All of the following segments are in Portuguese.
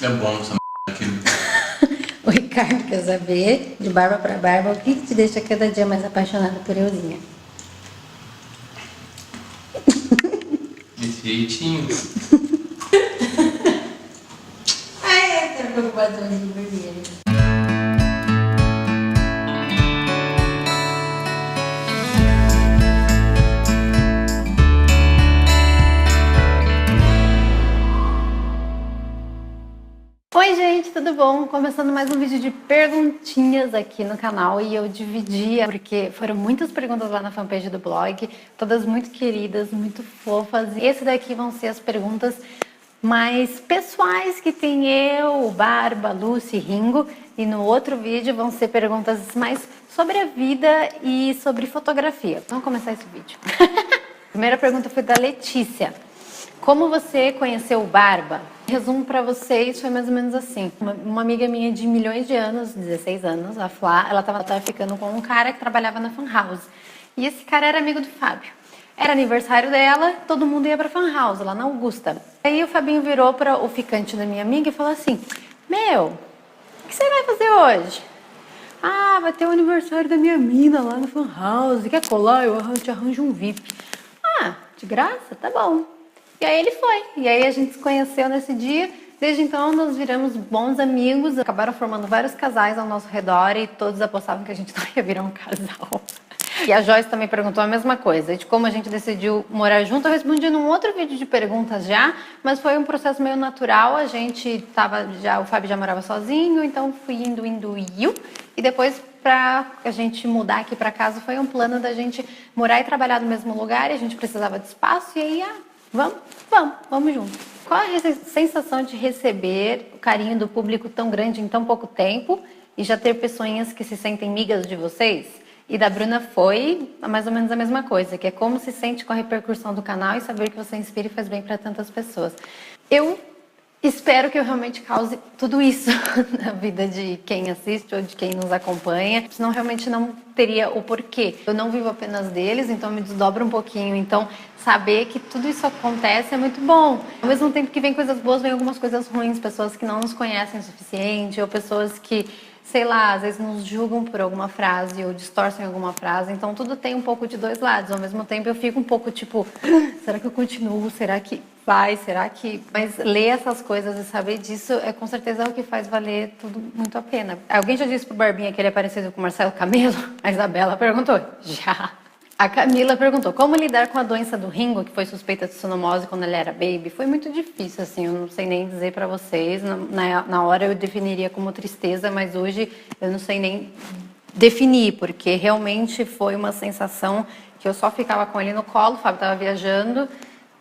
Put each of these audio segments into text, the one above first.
É bom essa aqui. O Ricardo quer saber, de barba pra barba, o que te deixa cada dia mais apaixonada por Euzinha? Esse jeitinho. Ai, eu tô com batomzinho vermelho. Oi gente, tudo bom? Começando mais um vídeo de perguntinhas aqui no canal e eu dividia porque foram muitas perguntas lá na fanpage do blog, todas muito queridas, muito fofas. E esse daqui vão ser as perguntas mais pessoais que tem eu, Barba, Lucy, Ringo, e no outro vídeo vão ser perguntas mais sobre a vida e sobre fotografia. Vamos começar esse vídeo. A primeira pergunta foi da Letícia. Como você conheceu o Barba? Resumo para vocês, foi mais ou menos assim. Uma amiga minha de milhões de anos, 16 anos, a Flá, ela tava ficando com um cara que trabalhava na Fan House. E esse cara era amigo do Fábio. Era aniversário dela, todo mundo ia pra Fan House, lá na Augusta. Aí o Fabinho virou para o ficante da minha amiga e falou assim: Meu, o que você vai fazer hoje? Ah, vai ter o aniversário da minha mina lá na Fan House. Quer colar? Eu te arranjo um VIP. Ah, de graça? Tá bom. E aí ele foi. E aí a gente se conheceu nesse dia. Desde então nós viramos bons amigos. Acabaram formando vários casais ao nosso redor e todos apostavam que a gente não ia virar um casal. E a Joyce também perguntou a mesma coisa. De como a gente decidiu morar junto, eu respondi num outro vídeo de perguntas já, mas foi um processo meio natural. A gente tava já, o Fábio já morava sozinho, então fui indo e depois para a gente mudar aqui para casa foi um plano da gente morar e trabalhar no mesmo lugar, e a gente precisava de espaço e aí vamos junto. Qual a sensação de receber o carinho do público tão grande em tão pouco tempo e já ter pessoinhas que se sentem amigas de vocês? E da Bruna foi mais ou menos a mesma coisa, que é como se sente com a repercussão do canal e saber que você inspira e faz bem para tantas pessoas. Eu espero que eu realmente cause tudo isso na vida de quem assiste ou de quem nos acompanha, senão realmente não teria o porquê. Eu não vivo apenas deles, então eu me desdobro um pouquinho. Então, saber que tudo isso acontece é muito bom. Ao mesmo tempo que vem coisas boas, vem algumas coisas ruins, pessoas que não nos conhecem o suficiente, ou pessoas que, sei lá, às vezes nos julgam por alguma frase ou distorcem alguma frase. Então tudo tem um pouco de dois lados. Ao mesmo tempo eu fico um pouco tipo, será que eu continuo? Será que vai? Será que... Mas ler essas coisas e saber disso é com certeza o que faz valer tudo muito a pena. Alguém já disse pro Barbinha que ele é parecido com o Marcelo Camelo? A Isabela perguntou. Já. A Camila perguntou, como lidar com a doença do Ringo, que foi suspeita de sonomose quando ele era baby? Foi muito difícil, assim, eu não sei nem dizer pra vocês. Na hora eu definiria como tristeza, mas hoje eu não sei nem definir, porque realmente foi uma sensação que eu só ficava com ele no colo, o Fábio estava viajando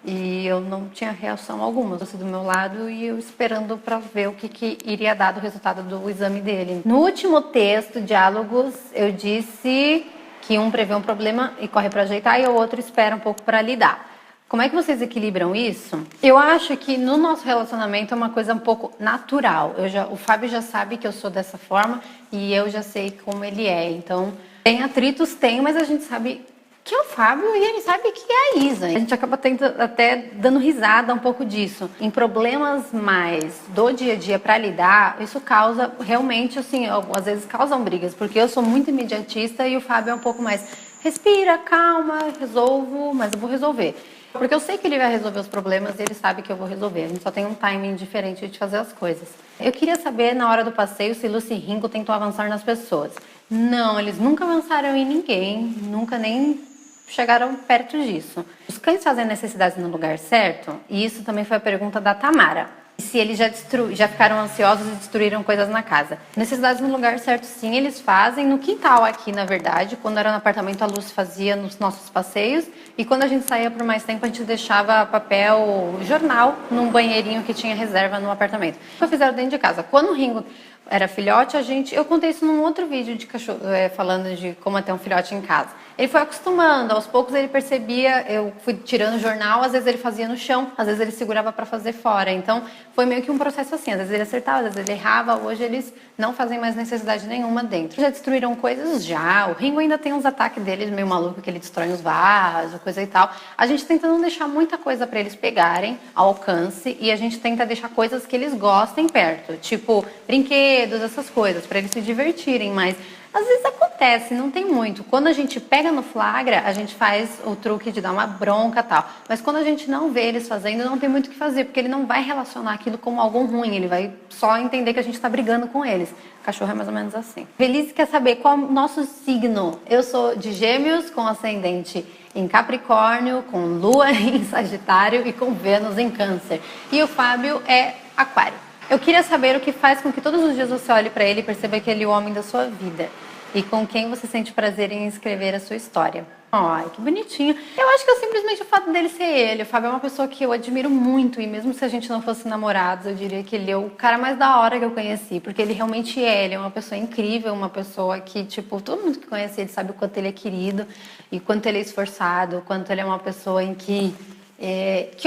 e eu não tinha reação alguma. Eu do meu lado e eu esperando para ver o que iria dar do resultado do exame dele. No último texto, Diálogos, eu disse que um prevê um problema e corre para ajeitar e o outro espera um pouco para lidar. Como é que vocês equilibram isso? Eu acho que no nosso relacionamento é uma coisa um pouco natural. O Fábio já sabe que eu sou dessa forma e eu já sei como ele é. Então, tem atritos, tem, mas a gente sabe que é o Fábio e ele sabe que é a Isa. A gente acaba até dando risada um pouco disso. Em problemas mais do dia a dia para lidar, isso causa realmente, assim, às vezes causam brigas, porque eu sou muito imediatista e o Fábio é um pouco mais respira, calma, resolvo, mas eu vou resolver. Porque eu sei que ele vai resolver os problemas e ele sabe que eu vou resolver. A gente só tem um timing diferente de fazer as coisas. Eu queria saber, na hora do passeio, se Lucy e Ringo tentou avançar nas pessoas. Não, eles nunca avançaram em ninguém, nunca nem chegaram perto disso. Os cães fazem necessidades no lugar certo? E isso também foi a pergunta da Tamara. E se eles já ficaram ansiosos e destruíram coisas na casa? Necessidades no lugar certo, sim, eles fazem. No quintal aqui, na verdade, quando era no apartamento, a Luz fazia nos nossos passeios. E quando a gente saía por mais tempo, a gente deixava papel, jornal, num banheirinho que tinha reserva no apartamento. Nunca fizeram dentro de casa. Quando o Ringo era filhote, eu contei isso num outro vídeo de cachorro, falando de como ter um filhote em casa. Ele foi acostumando, aos poucos ele percebia, eu fui tirando o jornal, às vezes ele fazia no chão, às vezes ele segurava para fazer fora. Então foi meio que um processo assim, às vezes ele acertava, às vezes ele errava. Hoje eles não fazem mais necessidade nenhuma dentro. Já destruíram coisas? Já. O Ringo ainda tem uns ataques deles meio maluco, que ele destrói uns vasos, coisa e tal. A gente tenta não deixar muita coisa para eles pegarem ao alcance e a gente tenta deixar coisas que eles gostem perto, tipo brinquedos, essas coisas, para eles se divertirem, mas às vezes acontece, não tem muito. Quando a gente pega no flagra, a gente faz o truque de dar uma bronca e tal. Mas quando a gente não vê eles fazendo, não tem muito o que fazer, porque ele não vai relacionar aquilo como algo ruim, ele vai só entender que a gente está brigando com eles. O cachorro é mais ou menos assim. Feliz quer saber qual é o nosso signo. Eu sou de Gêmeos, com ascendente em Capricórnio, com Lua em Sagitário e com Vênus em Câncer. E o Fábio é Aquário. Eu queria saber o que faz com que todos os dias você olhe para ele e perceba que ele é o homem da sua vida. E com quem você sente prazer em escrever a sua história. Ai, que bonitinho. Eu acho que é simplesmente o fato dele ser ele. O Fábio é uma pessoa que eu admiro muito. E mesmo se a gente não fosse namorados, eu diria que ele é o cara mais da hora que eu conheci. Porque ele realmente é. Ele é uma pessoa incrível, uma pessoa que, tipo, todo mundo que conhece ele sabe o quanto ele é querido. E quanto ele é esforçado, o quanto ele é uma pessoa em que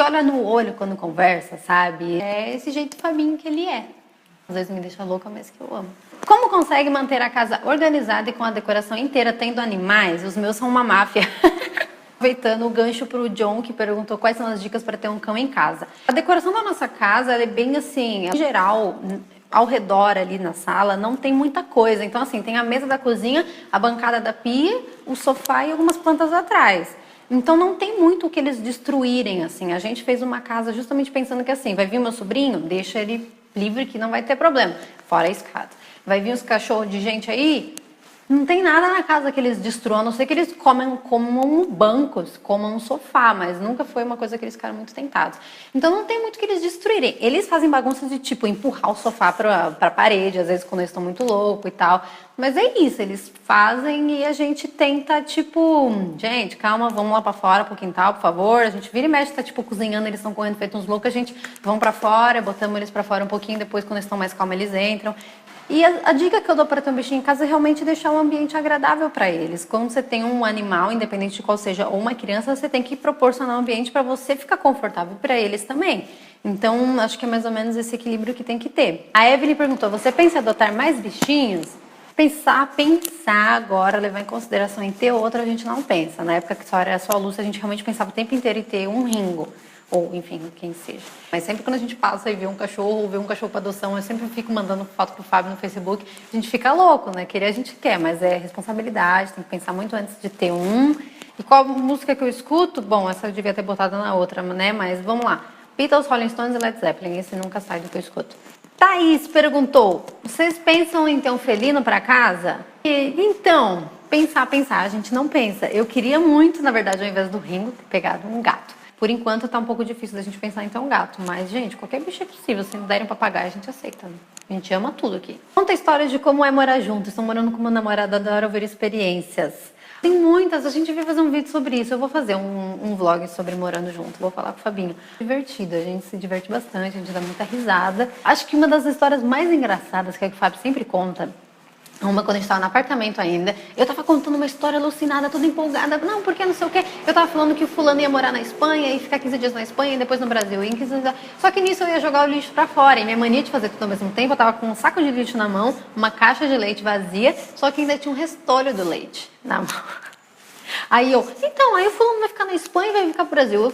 olha no olho quando conversa, sabe? É esse jeito Fabinho que ele é. Às vezes me deixa louca, mas que eu amo. Como consegue manter a casa organizada e com a decoração inteira tendo animais? Os meus são uma máfia. Aproveitando o gancho pro John, que perguntou quais são as dicas para ter um cão em casa. A decoração da nossa casa é bem assim, em geral, ao redor ali na sala, não tem muita coisa. Então, assim, tem a mesa da cozinha, a bancada da pia, o sofá e algumas plantas atrás. Então não tem muito o que eles destruírem, assim. A gente fez uma casa justamente pensando que assim, vai vir meu sobrinho, deixa ele livre que não vai ter problema, fora a escada. Vai vir os cachorros de gente aí, não tem nada na casa que eles destruam, a não ser que eles comam bancos, comam um sofá, mas nunca foi uma coisa que eles ficaram muito tentados. Então não tem muito que eles destruírem. Eles fazem bagunças de tipo empurrar o sofá pra parede, às vezes quando eles estão muito loucos e tal. Mas é isso, eles fazem e a gente tenta, tipo, gente, calma, vamos lá pra fora pro quintal, por favor. A gente vira e mexe, tá tipo cozinhando, eles estão correndo feito uns loucos, a gente vão pra fora, botamos eles pra fora um pouquinho, depois quando eles estão mais calmos eles entram. E a dica que eu dou para ter um bichinho em casa é realmente deixar um ambiente agradável para eles. Quando você tem um animal, independente de qual seja, ou uma criança, você tem que proporcionar um ambiente para você ficar confortável para eles também. Então, acho que é mais ou menos esse equilíbrio que tem que ter. A Evelyn perguntou, você pensa em adotar mais bichinhos? Pensar agora, levar em consideração em ter outro, a gente não pensa. Na época que só era só a Lúcia, a gente realmente pensava o tempo inteiro em ter um Ringo. Ou, enfim, quem seja. Mas sempre quando a gente passa e vê um cachorro, ou vê um cachorro para adoção, eu sempre fico mandando foto pro Fábio no Facebook. A gente fica louco, né? Querer a gente quer, mas é responsabilidade, tem que pensar muito antes de ter um. E qual música que eu escuto? Bom, essa eu devia ter botado na outra, né? Mas vamos lá. Beatles, Rolling Stones e Led Zeppelin. Esse nunca sai do que eu escuto. Thaís perguntou, vocês pensam em ter um felino para casa? Então, pensar, a gente não pensa. Eu queria muito, na verdade, ao invés do Ringo, ter pegado um gato. Por enquanto tá um pouco difícil da gente pensar em ter um gato, mas, gente, qualquer bicho é possível. Se não derem um papagaio, a gente aceita, né? A gente ama tudo aqui. Conta histórias de como é morar junto. Estou morando com uma namorada, adoro ouvir experiências. Tem muitas, a gente vai fazer um vídeo sobre isso. Eu vou fazer um vlog sobre morando junto. Vou falar com o Fabinho. Divertido, a gente se diverte bastante, a gente dá muita risada. Acho que uma das histórias mais engraçadas que o Fábio sempre conta, uma quando a gente tava no apartamento ainda, eu tava contando uma história alucinada, toda empolgada, não, porque não sei o quê. Eu tava falando que o fulano ia morar na Espanha e ficar 15 dias na Espanha e depois no Brasil. E em 15 dias... Só que nisso eu ia jogar o lixo pra fora. E minha mania de fazer tudo ao mesmo tempo, eu tava com um saco de lixo na mão, uma caixa de leite vazia, só que ainda tinha um restolho do leite na mão. Aí eu, então, aí o fulano vai ficar na Espanha e vai ficar pro Brasil.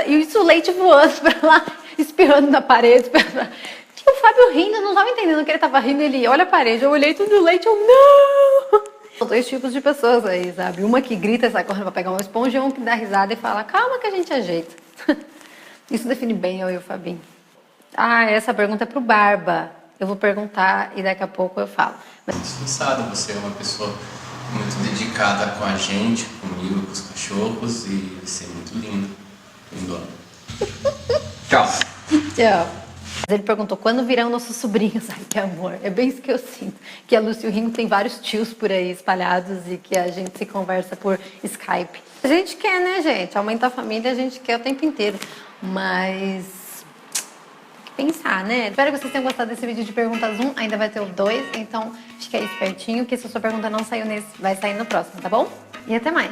E isso o leite voando pra lá, espirrando na parede, E o Fábio rindo, eu não estava entendendo que ele estava rindo, ele olha a parede, eu olhei tudo no leite, eu não! São dois tipos de pessoas aí, sabe? Uma que grita e sai correndo pra pegar uma esponja e um que dá risada e fala, calma que a gente ajeita. Isso define bem eu e o Fabinho. Ah, essa pergunta é pro Barba. Eu vou perguntar e daqui a pouco eu falo. Muito esforçada, você é uma pessoa muito dedicada com a gente, comigo, com os cachorros e você é muito linda. Lindo. Tchau. Tchau. Ele perguntou, quando virão nossos sobrinhos? Ai, que amor. É bem isso que eu sinto. Que a Lúcia e o Ringo tem vários tios por aí espalhados e que a gente se conversa por Skype. A gente quer, né, gente? Aumentar a família a gente quer o tempo inteiro. Mas... tem que pensar, né? Espero que vocês tenham gostado desse vídeo de perguntas 1. Ainda vai ter o 2, então fica aí espertinho que se a sua pergunta não saiu nesse, vai sair no próximo, tá bom? E até mais!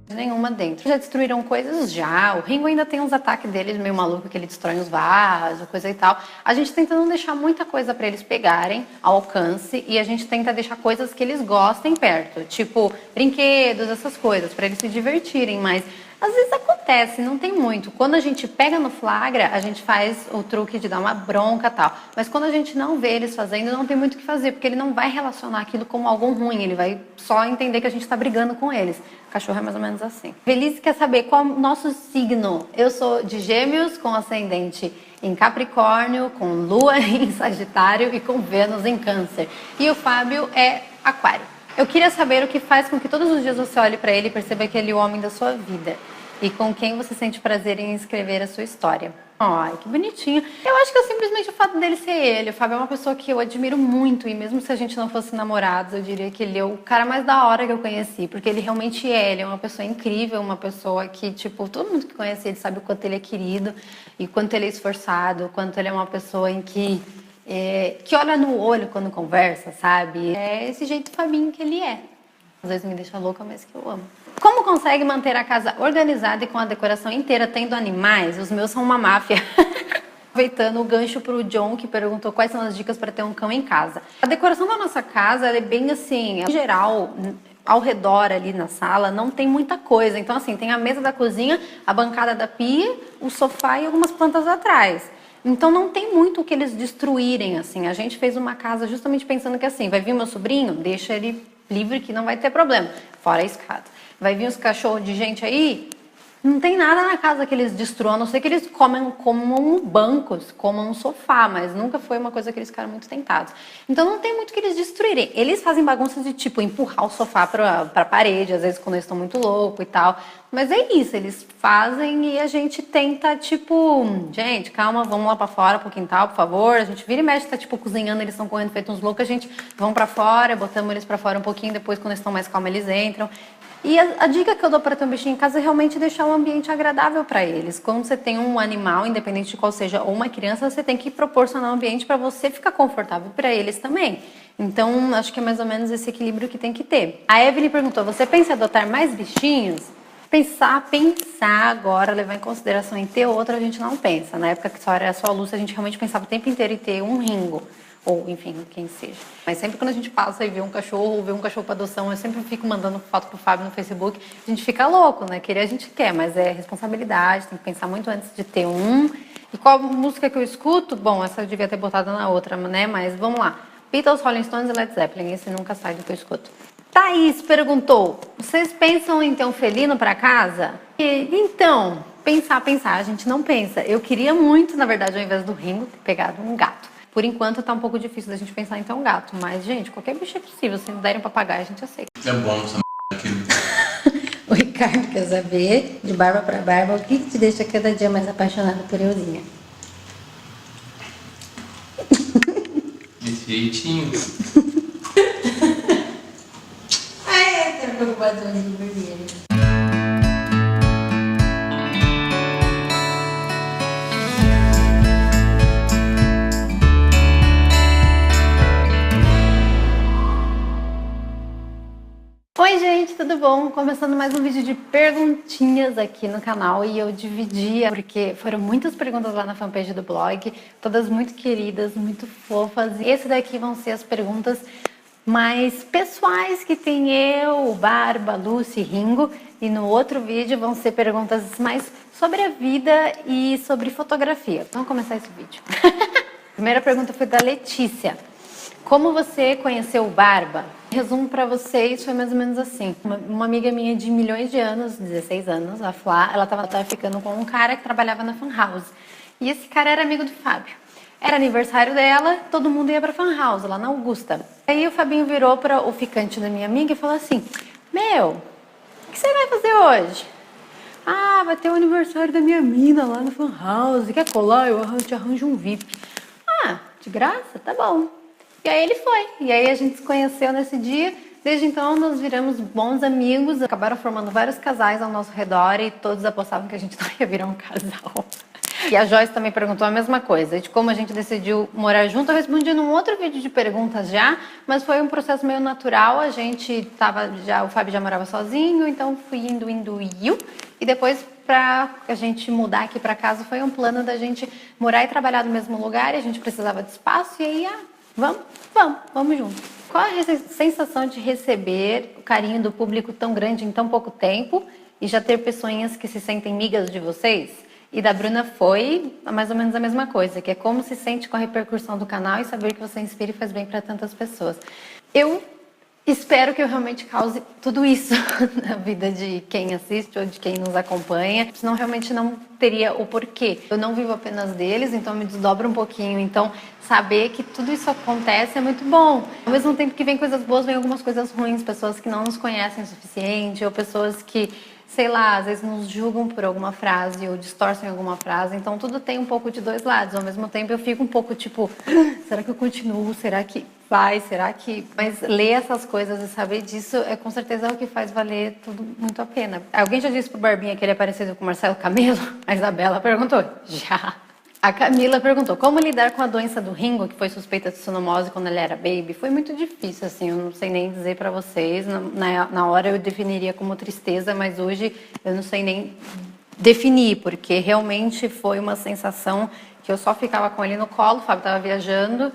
Nenhuma dentro. Já destruíram coisas? Já. O Ringo ainda tem uns ataques deles meio maluco, que ele destrói uns vasos, coisa e tal. A gente tenta não deixar muita coisa pra eles pegarem ao alcance e a gente tenta deixar coisas que eles gostem perto, tipo brinquedos, essas coisas, pra eles se divertirem, mas às vezes acontece, não tem muito. Quando a gente pega no flagra, a gente faz o truque de dar uma bronca e tal. Mas quando a gente não vê eles fazendo, não tem muito o que fazer, porque ele não vai relacionar aquilo como algo ruim, ele vai só entender que a gente tá brigando com eles. O cachorro é mais ou menos assim. Feliz quer saber qual é o nosso signo. Eu sou de Gêmeos, com ascendente em Capricórnio, com Lua em Sagitário e com Vênus em Câncer. E o Fábio é Aquário. Eu queria saber o que faz com que todos os dias você olhe para ele e perceba que ele é o homem da sua vida. E com quem você sente prazer em escrever a sua história. Ai, que bonitinho. Eu acho que é simplesmente o fato dele ser ele. O Fábio é uma pessoa que eu admiro muito. E mesmo se a gente não fosse namorados, eu diria que ele é o cara mais da hora que eu conheci. Porque ele realmente é. Ele é uma pessoa incrível. Uma pessoa que, tipo, todo mundo que conhece ele sabe o quanto ele é querido. E quanto ele é esforçado. O quanto ele é uma pessoa em que olha no olho quando conversa, sabe? É esse jeito Fabinho que ele é. Às vezes me deixa louca, mas que eu amo. Como consegue manter a casa organizada e com a decoração inteira tendo animais? Os meus são uma máfia. Aproveitando o gancho pro John, que perguntou quais são as dicas para ter um cão em casa. A decoração da nossa casa é bem assim, em geral, ao redor ali na sala, não tem muita coisa. Então assim, tem a mesa da cozinha, a bancada da pia, o sofá e algumas plantas atrás. Então não tem muito o que eles destruírem, assim. A gente fez uma casa justamente pensando que assim, vai vir meu sobrinho, deixa ele livre que não vai ter problema, fora a escada. Vai vir os cachorros de gente aí, não tem nada na casa que eles destruam, a não ser que eles comam bancos, comam um sofá, mas nunca foi uma coisa que eles ficaram muito tentados. Então não tem muito que eles destruírem. Eles fazem bagunças de tipo empurrar o sofá pra parede, às vezes quando eles estão muito loucos e tal. Mas é isso, eles fazem e a gente tenta, tipo, gente, calma, vamos lá pra fora pro quintal, por favor. A gente vira e mexe, tá tipo cozinhando, eles estão correndo feito uns loucos, a gente vão pra fora, botamos eles pra fora um pouquinho, depois quando eles estão mais calmos eles entram. E a dica que eu dou para ter um bichinho em casa é realmente deixar o ambiente agradável para eles. Quando você tem um animal, independente de qual seja, ou uma criança, você tem que proporcionar um ambiente para você ficar confortável para eles também. Então, acho que é mais ou menos esse equilíbrio que tem que ter. A Evelyn perguntou, você pensa em adotar mais bichinhos? Pensar agora, levar em consideração em ter outro, a gente não pensa. Na época que só era só a Lúcia, a gente realmente pensava o tempo inteiro em ter um Ringo. Ou, enfim, quem seja. Mas sempre quando a gente passa e vê um cachorro, ou vê um cachorro para adoção, eu sempre fico mandando foto pro Fábio no Facebook. A gente fica louco, né? Querer a gente quer, mas é responsabilidade, tem que pensar muito antes de ter um. E qual música que eu escuto? Bom, essa eu devia ter botado na outra, né? Mas vamos lá. Beatles, Rolling Stones e Led Zeppelin. Esse nunca sai do que eu escuto. Thaís perguntou, vocês pensam em ter um felino para casa? Então, pensar, a gente não pensa. Eu queria muito, na verdade, ao invés do Ringo, ter pegado um gato. Por enquanto tá um pouco difícil da gente pensar em ter um gato, mas, gente, qualquer bicho é possível. Se derem um papagaio, a gente aceita. É bom essa aqui. O Ricardo quer saber, de barba pra barba, o que te deixa cada dia mais apaixonado por Euzinha? Esse jeitinho. Ai, tem preocupações de vermelho. Oi gente, tudo bom? Começando mais um vídeo de perguntinhas aqui no canal e eu dividi porque foram muitas perguntas lá na fanpage do blog, todas muito queridas, muito fofas. E esse daqui vão ser as perguntas mais pessoais que tem eu, Barba, Lucy, Ringo. E no outro vídeo vão ser perguntas mais sobre a vida e sobre fotografia. Vamos começar esse vídeo. A primeira pergunta foi da Letícia. Como você conheceu o Barba? Resumo para vocês, foi mais ou menos assim. Uma amiga minha de milhões de anos, 16 anos, a Flá, ela tava ficando com um cara que trabalhava na Fan House. E esse cara era amigo do Fábio. Era aniversário dela, todo mundo ia pra Fan House, lá na Augusta. Aí o Fabinho virou para o ficante da minha amiga e falou assim, meu, o que você vai fazer hoje? Ah, vai ter o aniversário da minha mina lá na Fan House, quer colar? Eu te arranjo um VIP. Ah, de graça? Tá bom. E aí ele foi. E aí a gente se conheceu nesse dia. Desde então nós viramos bons amigos. Acabaram formando vários casais ao nosso redor e todos apostavam que a gente não ia virar um casal. E a Joyce também perguntou a mesma coisa, de como a gente decidiu morar junto. Eu respondi num outro vídeo de perguntas já, mas foi um processo meio natural. A gente tava já, o Fábio já morava sozinho, então fui indo, e depois para a gente mudar aqui para casa foi um plano da gente morar e trabalhar no mesmo lugar, e a gente precisava de espaço, e aí, vamos junto. Qual a sensação de receber o carinho do público tão grande em tão pouco tempo e já ter pessoinhas que se sentem amigas de vocês? E da Bruna foi mais ou menos a mesma coisa, que é como se sente com a repercussão do canal e saber que você inspira e faz bem para tantas pessoas. Eu espero que eu realmente cause tudo isso na vida de quem assiste ou de quem nos acompanha, senão realmente não teria o porquê. Eu não vivo apenas deles, então me desdobro um pouquinho. Então, saber que tudo isso acontece é muito bom. Ao mesmo tempo que vem coisas boas, vem algumas coisas ruins, pessoas que não nos conhecem o suficiente, ou pessoas que, sei lá, às vezes nos julgam por alguma frase ou distorcem alguma frase. Então, tudo tem um pouco de dois lados. Ao mesmo tempo, eu fico um pouco tipo, será que eu continuo? Será que vai? Será que... Mas ler essas coisas e saber disso é com certeza o que faz valer tudo muito a pena. Alguém já disse pro Barbinha que ele é parecido com o Marcelo Camelo? A Isabela perguntou. Já. A Camila perguntou, como lidar com a doença do Ringo, que foi suspeita de sonomose quando ele era baby? Foi muito difícil, assim, eu não sei nem dizer pra vocês. Na hora eu definiria como tristeza, mas hoje eu não sei nem definir, porque realmente foi uma sensação que eu só ficava com ele no colo, o Fábio estava viajando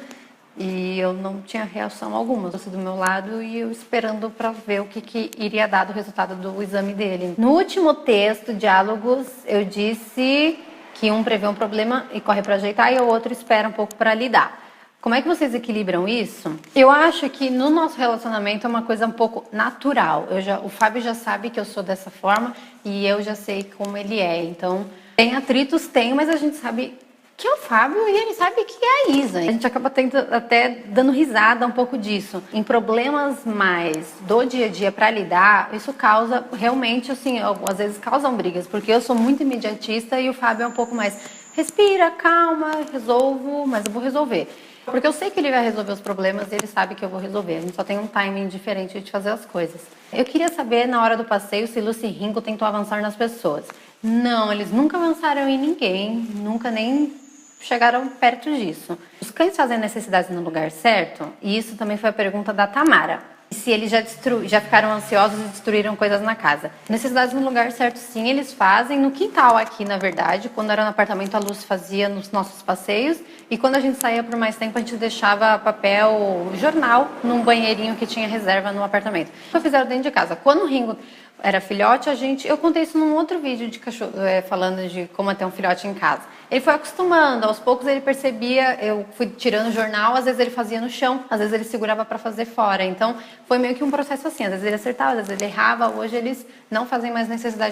e eu não tinha reação alguma. Eu do meu lado e eu esperando para ver o que iria dar do resultado do exame dele. No último texto, Diálogos, eu disse que um prevê um problema e corre para ajeitar e o outro espera um pouco para lidar. Como é que vocês equilibram isso? Eu acho que no nosso relacionamento é uma coisa um pouco natural. O Fábio já sabe que eu sou dessa forma e eu já sei como ele é. Então, tem atritos, mas a gente sabe que é o Fábio e ele sabe que é a Isa. A gente acaba até dando risada um pouco disso. Em problemas mais do dia a dia para lidar, isso causa realmente, assim, às vezes causam brigas, porque eu sou muito imediatista e o Fábio é um pouco mais respira, calma, resolvo, mas eu vou resolver. Porque eu sei que ele vai resolver os problemas e ele sabe que eu vou resolver. A gente só tem um timing diferente de fazer as coisas. Eu queria saber, na hora do passeio, se Lucy e Ringo tentou avançar nas pessoas. Não, eles nunca avançaram em ninguém, nunca nem chegaram perto disso. Os cães fazem necessidades no lugar certo? E isso também foi a pergunta da Tamara. Se eles já ficaram ansiosos e destruíram coisas na casa. Necessidades no lugar certo, sim, eles fazem. No quintal aqui, na verdade, quando era no apartamento, a Lucy fazia nos nossos passeios. E quando a gente saía por mais tempo, a gente deixava papel, jornal, num banheirinho que tinha reserva no apartamento. Foi fizeram dentro de casa. Quando o Ringo era filhote, eu contei isso num outro vídeo de cachorro, falando de como ter um filhote em casa. Ele foi acostumando, aos poucos ele percebia, eu fui tirando o jornal, às vezes ele fazia no chão, às vezes ele segurava para fazer fora. Então, foi meio que um processo assim, às vezes ele acertava, às vezes ele errava. Hoje eles não fazem mais necessidade